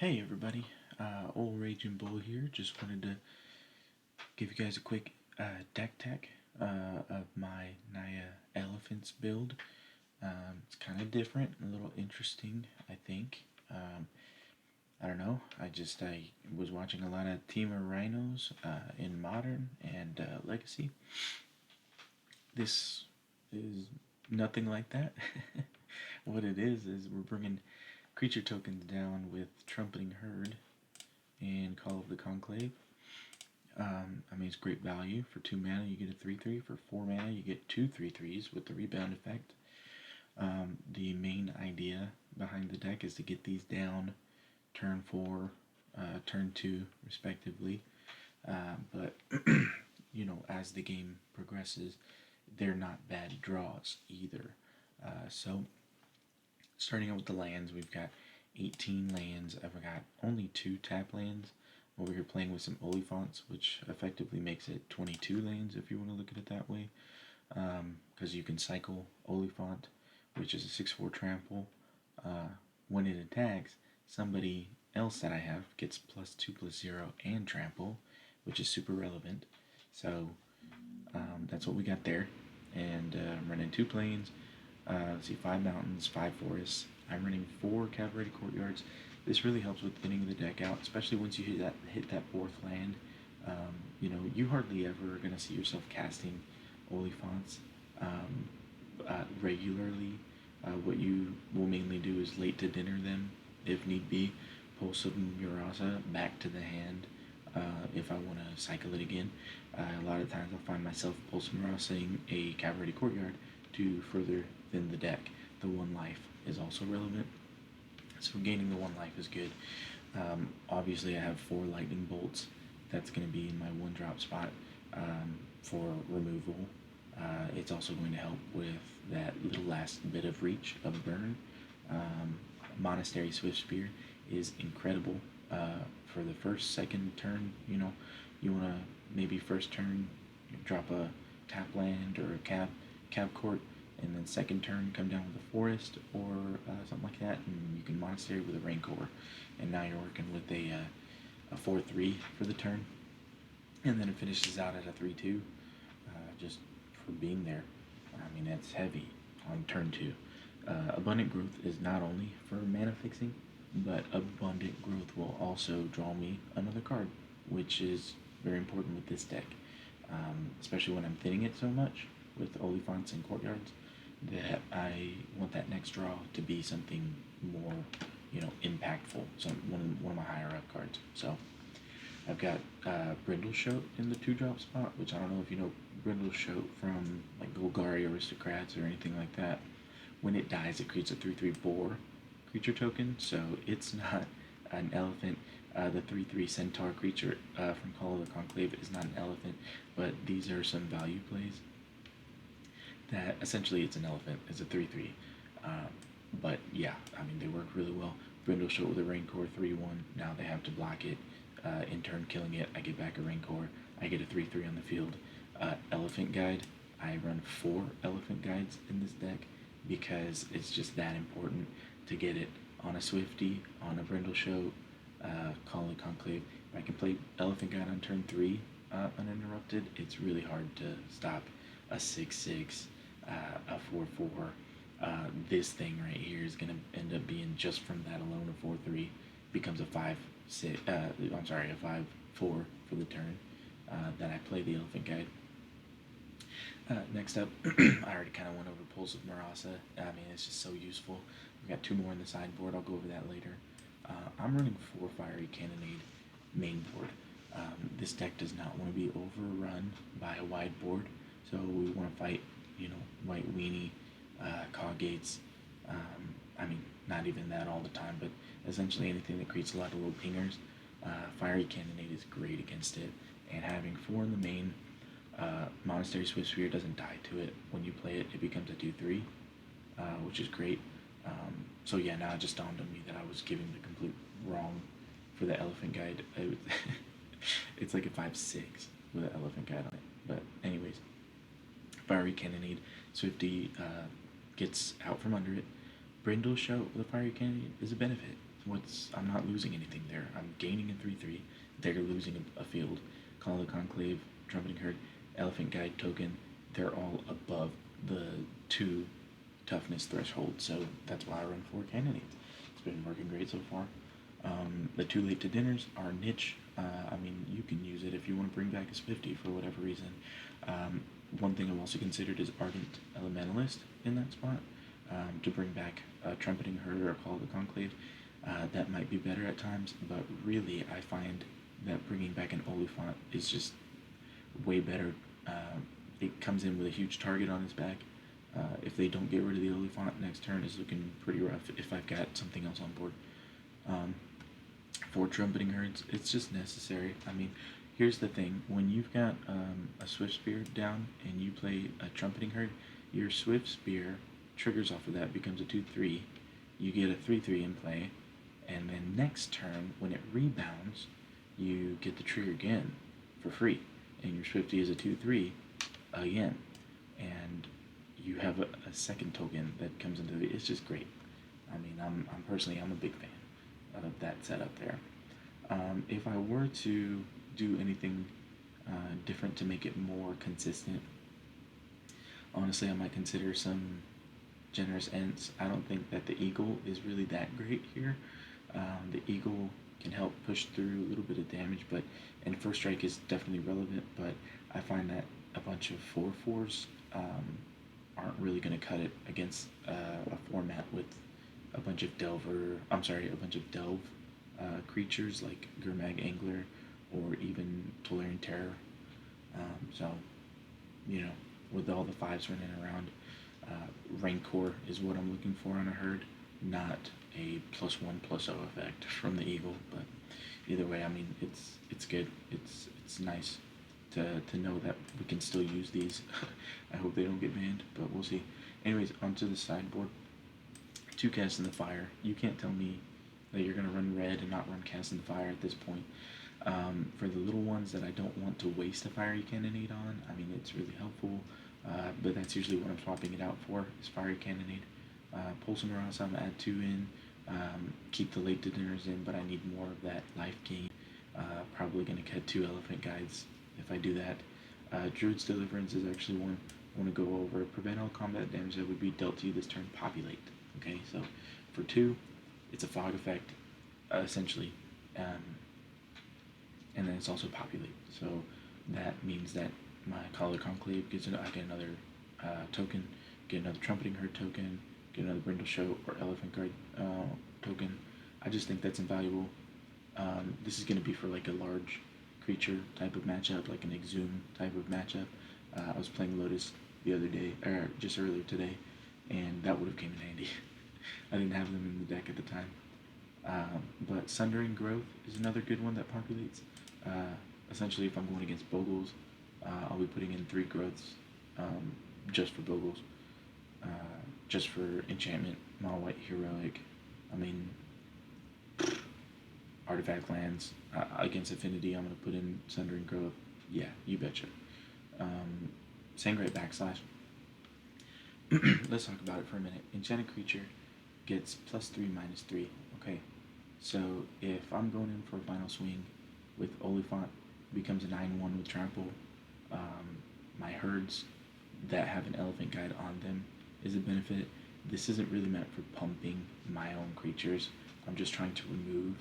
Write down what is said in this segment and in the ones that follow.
Hey everybody, old Raging Bull here. Just wanted to give you guys a quick deck tech of my Naya Elephants build. It's kind of different, a little interesting, I think. I don't know. I was watching a lot of Team of Rhinos in Modern and Legacy. This is nothing like that. What it is we're bringing creature tokens down with Trumpeting Herd and Call of the Conclave. It's great value. For 2 mana, you get a 3/3. For 4 mana, you get two 3/3s with the rebound effect. The main idea behind the deck is to get these down turn 4, turn 2, respectively. But, as the game progresses, they're not bad draws either. So, starting out with the lands, we've got 18 lands. I've got only 2 tap lands. Over here playing with some Oliphants, which effectively makes it 22 lands if you want to look at it that way. Because you can cycle Oliphant, which is a 6/4 trample. When it attacks, somebody else that I have gets +2/+0 and trample, which is super relevant. So that's what we got there. And I'm running 2 plains. Let's see, 5 mountains, 5 forests. I'm running 4 cavalry courtyards. This really helps with thinning the deck out, especially once you hit that 4th land. You hardly ever are going to see yourself casting Oliphants regularly. What you will mainly do is late to dinner them, if need be. Pulse of Murasa back to the hand if I want to cycle it again. A lot of times I'll find myself Pulse Murasing a cavalry courtyard to further thin the deck. The 1 life is also relevant. So gaining the 1 life is good. Obviously I have 4 lightning bolts. That's going to be in my 1-drop spot for removal. It's also going to help with that little last bit of reach of burn. Monastery Swift Spear is incredible for the first, second turn. You want to maybe first turn drop a tap land or a cab court, and then second turn come down with a forest or something like that, and you can monastery with a rancor, and now you're working with a 4/3 for the turn, and then it finishes out at a 3/2, just for being there. That's heavy on turn 2. Abundant Growth is not only for mana fixing, but Abundant Growth will also draw me another card, which is very important with this deck, especially when I'm thinning it so much with Oliphants and Courtyards, that I want that next draw to be something more, impactful. So one of my higher up cards. So I've got Brindleshote in the 2-drop spot, which I don't know if you know Brindleshote from like Golgari Aristocrats or anything like that. When it dies, it creates a 3/3 boar creature token, so it's not an elephant. The 3/3 centaur creature from Call of the Conclave is not an elephant, but these are some value plays that essentially it's an elephant. It's a 3/3. But yeah, they work really well. Brindleshote with a Rancor 3/1. Now they have to block it. In turn, killing it, I get back a Rancor. I get a 3/3 on the field. Elephant Guide. I run 4 Elephant Guides in this deck because it's just that important to get it on a Swifty, on a Brindleshote, Call of the Conclave. If I can play Elephant Guide on turn 3 uninterrupted, it's really hard to stop a 6/6, a 4/4. This thing right here is going to end up being, just from that alone, a 4/3, becomes a 5/6. A 5/4 for the turn that I play the Elephant Guide. Next up, I already kind of went over Pulse of Murasa. It's just so useful. We've got 2 more in the sideboard. I'll go over that later. I'm running 4 Fiery Cannonade main board. This deck does not want to be overrun by a wide board, so we want to fight, White Weenie, Coggates. Not even that all the time, but essentially anything that creates a lot of little pingers. Fiery Cannonade is great against it, and having 4 in the main, Monastery Swift Spear doesn't die to it. When you play it, it becomes a 2/3, which is great. So yeah, now it just dawned on me that I was giving the complete wrong for the Elephant Guide. It's like a 5/6 with an Elephant Guide on it. But anyways, Fiery Cannonade, Swifty gets out from under it. Brindleshote with a Fiery Cannonade is a benefit. I'm not losing anything there. I'm gaining a 3/3. They're losing a field. Call of the Conclave, Trumpeting Herd, Elephant Guide token. They're all above the 2 toughness threshold, so that's why I run 4 cannonades. It's been working great so far. The 2 late to dinners are niche. I mean, you can use it if you want to bring back a 50 for whatever reason. One thing I've also considered is Ardent Elementalist in that spot, to bring back Trumpeting Herd or Call of the Conclave. That might be better at times, but really I find that bringing back an Oliphant is just way better. It comes in with a huge target on his back. If they don't get rid of the Oliphant, next turn is looking pretty rough if I've got something else on board. Um, for Trumpeting Herds, it's just necessary. I mean, here's the thing. When you've got a Swift Spear down and you play a Trumpeting Herd, your Swift Spear triggers off of that, becomes a 2/3. You get a 3/3 in play, and then next turn, when it rebounds, you get the trigger again for free, and your Swifty is a 2/3 again, and you have a second token that comes into it. It's just great. I mean, I'm personally I'm a big fan of that setup there. If I were to do anything different to make it more consistent, honestly, I might consider some generous ents. I don't think that the eagle is really that great here. The eagle can help push through a little bit of damage, and first strike is definitely relevant. But I find that a bunch of 4/4s aren't really going to cut it against a format with a bunch of a bunch of delve creatures like Gurmag Angler or even Tolarian Terror. So, with all the 5s running around, Rancor is what I'm looking for on a herd, not a +1/+0 effect from the eagle. But either way, I mean, it's good. It's nice to know that we can still use these. I hope they don't get banned, but we'll see. Anyways, onto the sideboard. 2 Cast in the Fire. You can't tell me that you're going to run red and not run Cast in the Fire at this point. For the little ones that I don't want to waste a Fiery Cannonade on, I mean, it's really helpful, but that's usually what I'm swapping it out for, is Fiery Cannonade. Pull some Ross, I'm going to add 2 in, keep the late dinners in, but I need more of that life gain. Probably going to cut 2 Elephant Guides if I do that. Druid's Deliverance is actually one I want to go over. Prevent all combat damage that would be dealt to you this turn. Populate. Okay, so for 2, it's a fog effect, essentially, and then it's also populate. So that means that my Call of the Conclave I get another token, get another Trumpeting Herd token, get another Brindle Show or Elephant Guard token. I just think that's invaluable. This is going to be for like a large creature type of matchup, like an Exhume type of matchup. I was playing Lotus the other day, or just earlier today, and that would have came in handy. I didn't have them in the deck at the time. But Sundering Growth is another good one that populates. Essentially, if I'm going against Bogles, I'll be putting in 3 growths just for Bogles. Just for enchantment, Mono White Heroic. I mean, artifact lands. Against Affinity, I'm going to put in Sundering Growth. Yeah, you betcha. Sangray Backslash. Let's talk about it for a minute. Enchanted creature gets +3/-3. Okay, so if I'm going in for a final swing with Oliphant, becomes a 9/1 with trample. My herds that have an Elephant Guide on them is a benefit. This isn't really meant for pumping my own creatures. I'm just trying to remove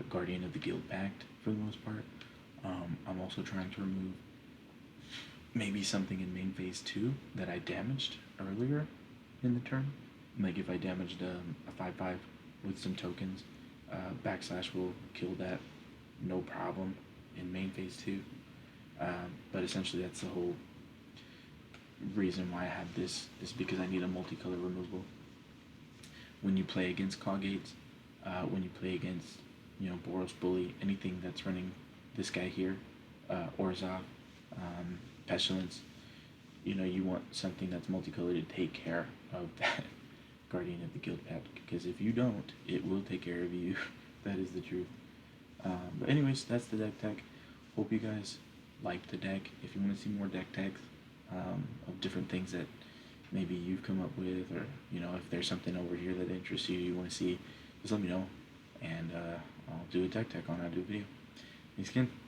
Guardian of the Guild Pact for the most part. I'm also trying to remove maybe something in main phase 2 that I damaged earlier in the turn. Like if I damaged a 5/5 with some tokens, Backslash will kill that no problem in main phase 2. But essentially that's the whole reason why I have this, is because I need a multicolor removal. When you play against Coggates, when you play against, Boros Bully, anything that's running this guy here, Orzhov, Pestilence, you want something that's multicolored to take care of that Guardian of the Guild Pact, because if you don't, it will take care of you. That is the truth. But anyways, that's the deck tech. Hope you guys like the deck. If you want to see more deck techs of different things that maybe you've come up with, or if there's something over here that interests you, you want to see, just let me know. and I'll do a tech on. I'll do a video. Thanks again.